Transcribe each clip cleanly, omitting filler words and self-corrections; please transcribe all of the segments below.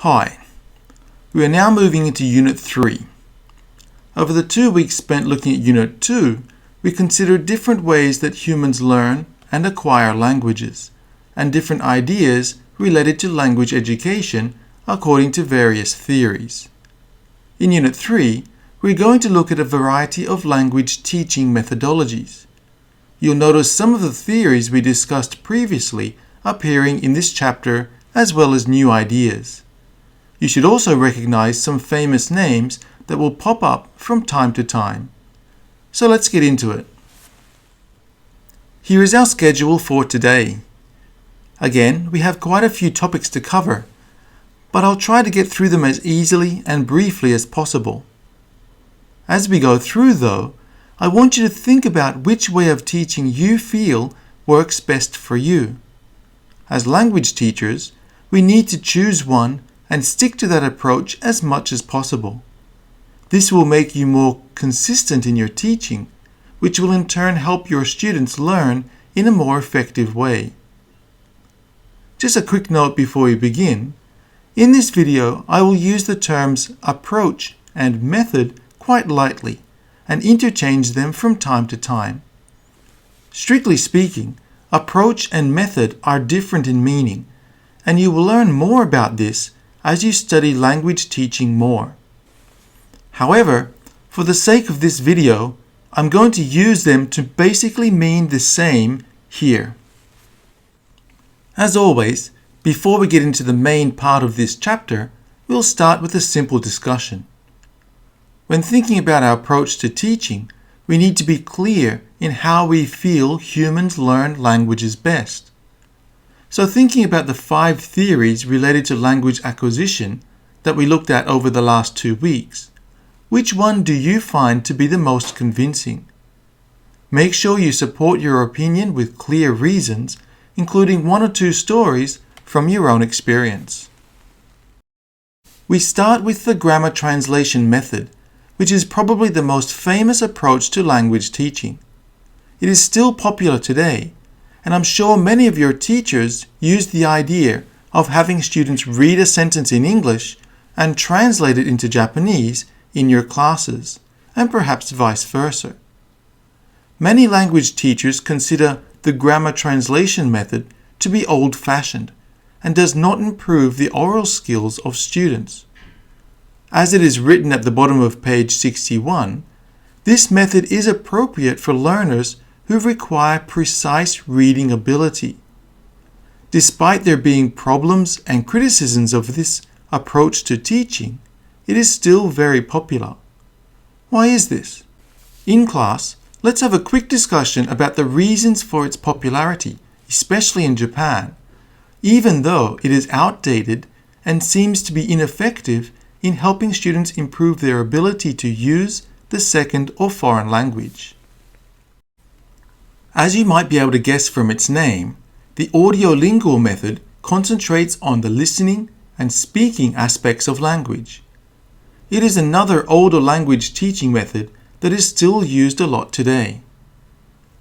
Hi, we are now moving into Unit 3. Over the 2 weeks spent looking at Unit 2, we considered different ways that humans learn and acquire languages, and different ideas related to language education according to various theories. In Unit 3, we're going to look at a variety of language teaching methodologies. You'll notice some of the theories we discussed previously appearing in this chapter as well as new ideas. You should also recognize some famous names that will pop up from time to time. So let's get into it. Here is our schedule for today. Again, we have quite a few topics to cover, but I'll try to get through them as easily and briefly as possible. As we go through, though, I want you to think about which way of teaching you feel works best for you. As language teachers, we need to choose one and stick to that approach as much as possible. This will make you more consistent in your teaching, which will in turn help your students learn in a more effective way. Just a quick note before we begin. In this video, I will use the terms approach and method quite lightly and interchange them from time to time. Strictly speaking, approach and method are different in meaning, and you will learn more about this as you study language teaching more. However, for the sake of this video, I'm going to use them to basically mean the same here. As always, before we get into the main part of this chapter, we'll start with a simple discussion. When thinking about our approach to teaching, we need to be clear in how we feel humans learn languages best. So thinking about the 5 theories related to language acquisition that we looked at over the last 2 weeks, which one do you find to be the most convincing? Make sure you support your opinion with clear reasons, including 1 or 2 stories from your own experience. We start with the grammar translation method, which is probably the most famous approach to language teaching. It is still popular today, and I'm sure many of your teachers use the idea of having students read a sentence in English and translate it into Japanese in your classes, and perhaps vice versa. Many language teachers consider the grammar translation method to be old-fashioned and does not improve the oral skills of students. As it is written at the bottom of page 61, this method is appropriate for learners who require precise reading ability. Despite there being problems and criticisms of this approach to teaching, it is still very popular. Why is this? In class, let's have a quick discussion about the reasons for its popularity, especially in Japan, even though it is outdated and seems to be ineffective in helping students improve their ability to use the second or foreign language. As you might be able to guess from its name, the audiolingual method concentrates on the listening and speaking aspects of language. It is another older language teaching method that is still used a lot today.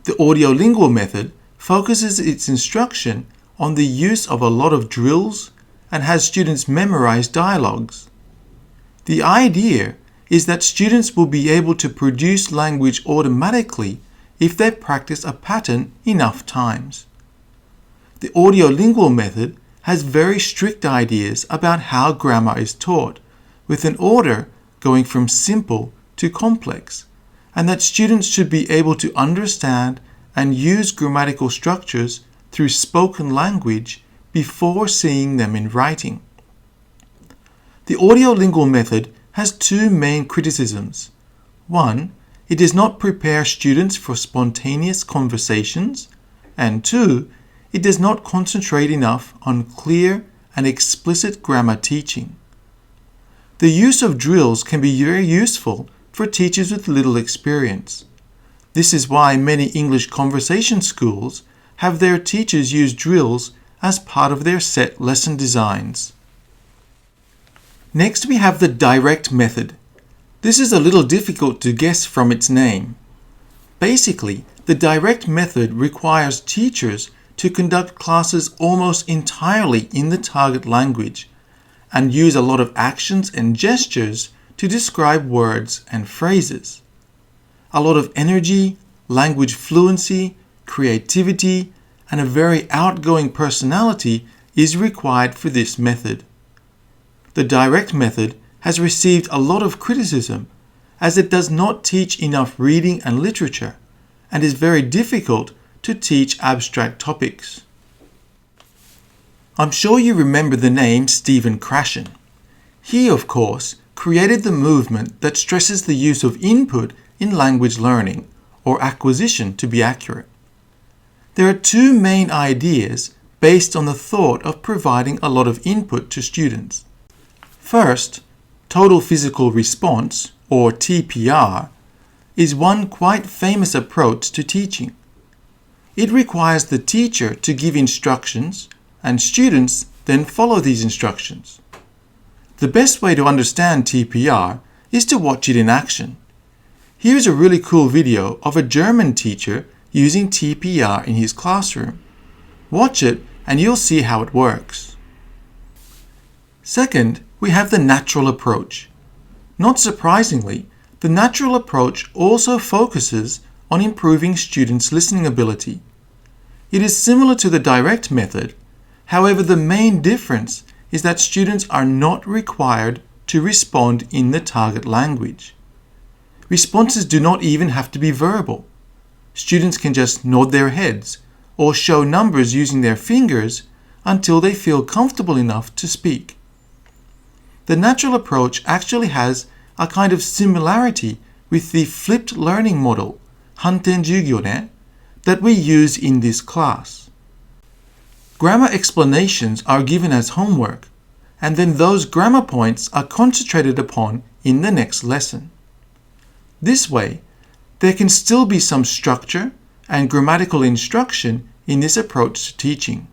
The audiolingual method focuses its instruction on the use of a lot of drills and has students memorize dialogues. The idea is that students will be able to produce language automatically if they practice a pattern enough times. The audiolingual method has very strict ideas about how grammar is taught, with an order going from simple to complex, and that students should be able to understand and use grammatical structures through spoken language before seeing them in writing. The audiolingual method has 2 main criticisms. 1, it does not prepare students for spontaneous conversations, and 2, it does not concentrate enough on clear and explicit grammar teaching. The use of drills can be very useful for teachers with little experience. This is why many English conversation schools have their teachers use drills as part of their set lesson designs. Next, we have the direct method. This is a little difficult to guess from its name. Basically, the direct method requires teachers to conduct classes almost entirely in the target language, and use a lot of actions and gestures to describe words and phrases. A lot of energy, language fluency, creativity, and a very outgoing personality is required for this method. The direct method has received a lot of criticism as it does not teach enough reading and literature and is very difficult to teach abstract topics. I'm sure you remember the name Stephen Krashen. He, of course, created the movement that stresses the use of input in language learning, or acquisition to be accurate. There are two main ideas based on the thought of providing a lot of input to students. First, total physical response, or TPR, is one quite famous approach to teaching. It requires the teacher to give instructions and students then follow these instructions. The best way to understand TPR is to watch it in action. Here's a really cool video of a German teacher using TPR in his classroom. Watch it and you'll see how it works. Second, we have the natural approach. Not surprisingly, the natural approach also focuses on improving students' listening ability. It is similar to the direct method. However, the main difference is that students are not required to respond in the target language. Responses do not even have to be verbal. Students can just nod their heads or show numbers using their fingers until they feel comfortable enough to speak. The natural approach actually has a kind of similarity with the flipped learning model, Hanten Jugyo, that we use in this class. Grammar explanations are given as homework, and then those grammar points are concentrated upon in the next lesson. This way, there can still be some structure and grammatical instruction in this approach to teaching.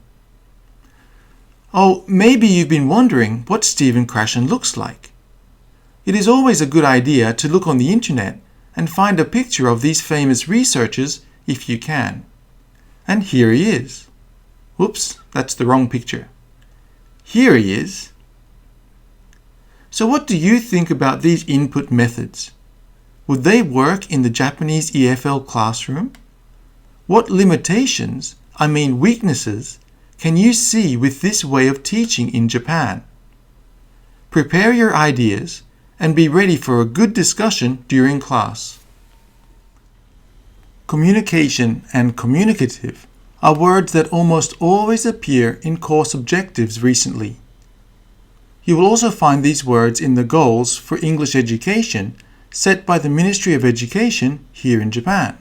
Oh, maybe you've been wondering what Stephen Krashen looks like. It is always a good idea to look on the internet and find a picture of these famous researchers if you can. And here he is. Whoops, that's the wrong picture. Here he is. So what do you think about these input methods? Would they work in the Japanese EFL classroom? What limitations, weaknesses, can you see with this way of teaching in Japan? Prepare your ideas and be ready for a good discussion during class. Communication and communicative are words that almost always appear in course objectives recently. You will also find these words in the goals for English education set by the Ministry of Education here in Japan.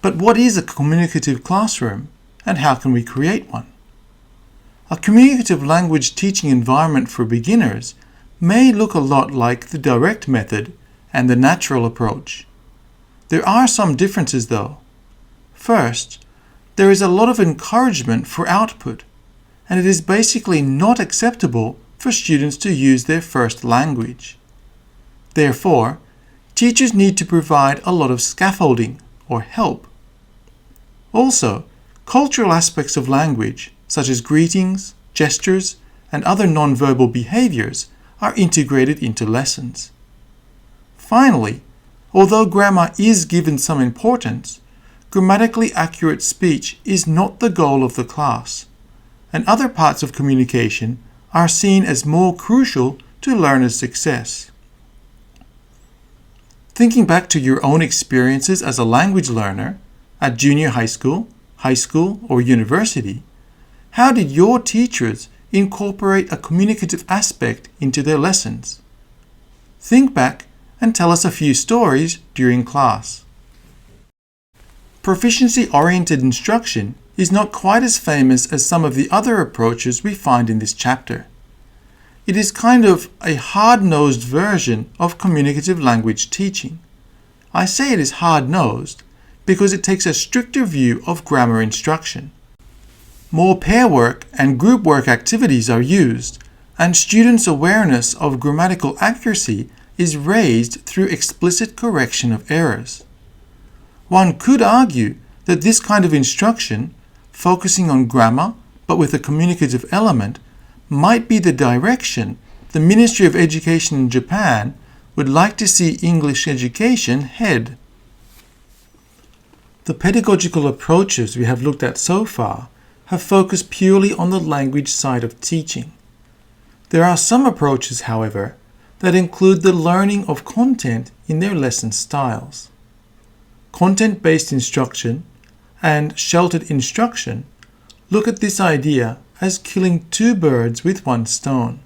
But what is a communicative classroom, and how can we create one? A communicative language teaching environment for beginners may look a lot like the direct method and the natural approach. There are some differences though. First, there is a lot of encouragement for output, and it is basically not acceptable for students to use their first language. Therefore, teachers need to provide a lot of scaffolding or help. Also, cultural aspects of language, such as greetings, gestures, and other nonverbal behaviors, are integrated into lessons. Finally, although grammar is given some importance, grammatically accurate speech is not the goal of the class, and other parts of communication are seen as more crucial to learners' success. Thinking back to your own experiences as a language learner at junior high school, or university, how did your teachers incorporate a communicative aspect into their lessons? Think back and tell us a few stories during class. Proficiency-oriented instruction is not quite as famous as some of the other approaches we find in this chapter. It is kind of a hard-nosed version of communicative language teaching. I say it is hard-nosed because it takes a stricter view of grammar instruction. More pair work and group work activities are used, and students' awareness of grammatical accuracy is raised through explicit correction of errors. One could argue that this kind of instruction, focusing on grammar but with a communicative element, might be the direction the Ministry of Education in Japan would like to see English education head. The pedagogical approaches we have looked at so far have focused purely on the language side of teaching. There are some approaches, however, that include the learning of content in their lesson styles. Content-based instruction and sheltered instruction look at this idea as killing two birds with one stone.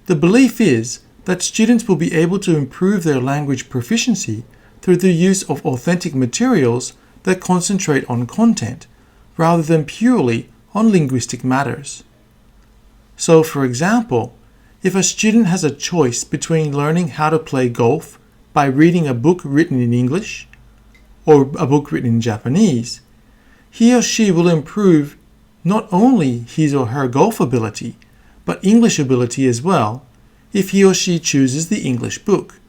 The belief is that students will be able to improve their language proficiency through the use of authentic materials that concentrate on content rather than purely on linguistic matters. So, for example, if a student has a choice between learning how to play golf by reading a book written in English or a book written in Japanese, he or she will improve not only his or her golf ability, but English ability as well, if he or she chooses the English book.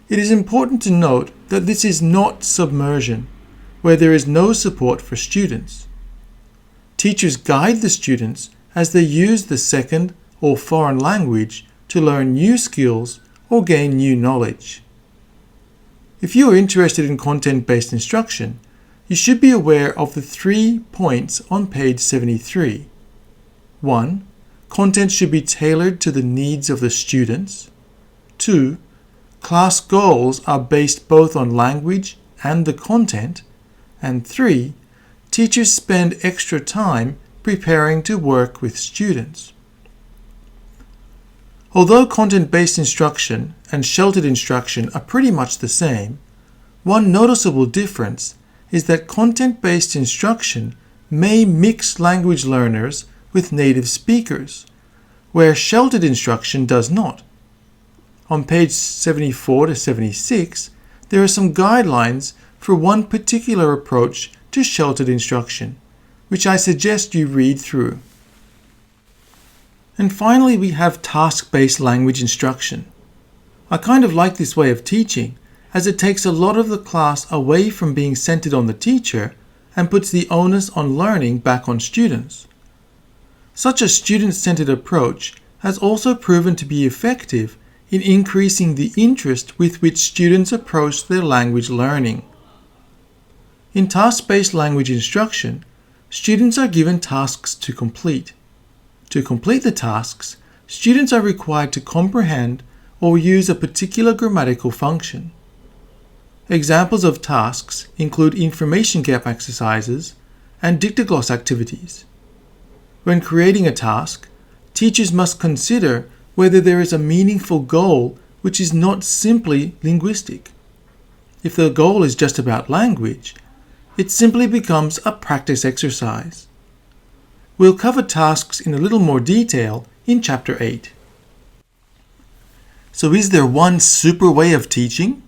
It is important to note that this is not submersion, where there is no support for students. Teachers guide the students as they use the second or foreign language to learn new skills or gain new knowledge. If you are interested in content-based instruction, you should be aware of the 3 points on page 73. 1. Content should be tailored to the needs of the students. 2. Class goals are based both on language and the content. And 3. Teachers spend extra time preparing to work with students. Although content-based instruction and sheltered instruction are pretty much the same, one noticeable difference is that content-based instruction may mix language learners with native speakers, where sheltered instruction does not. On page 74 to 76, there are some guidelines for one particular approach to sheltered instruction, which I suggest you read through. And finally, we have task-based language instruction. I kind of like this way of teaching, as it takes a lot of the class away from being centered on the teacher and puts the onus on learning back on students. Such a student-centered approach has also proven to be effective in increasing the interest with which students approach their language learning. In task-based language instruction, students are given tasks to complete. To complete the tasks, students are required to comprehend or use a particular grammatical function. Examples of tasks include information gap exercises and dictogloss activities. When creating a task, teachers must consider whether there is a meaningful goal which is not simply linguistic. If the goal is just about language, it simply becomes a practice exercise. We'll cover tasks in a little more detail in Chapter 8. So is there one super way of teaching?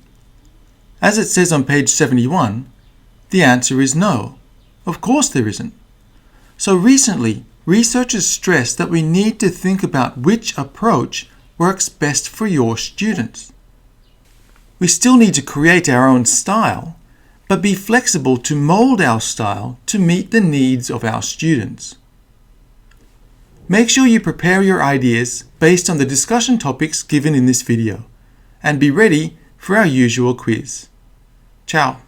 As it says on page 71, the answer is no. Of course there isn't. So recently, researchers stressed that we need to think about which approach works best for your students. We still need to create our own style, but be flexible to mold our style to meet the needs of our students. Make sure you prepare your ideas based on the discussion topics given in this video, and be ready for our usual quiz. Ciao!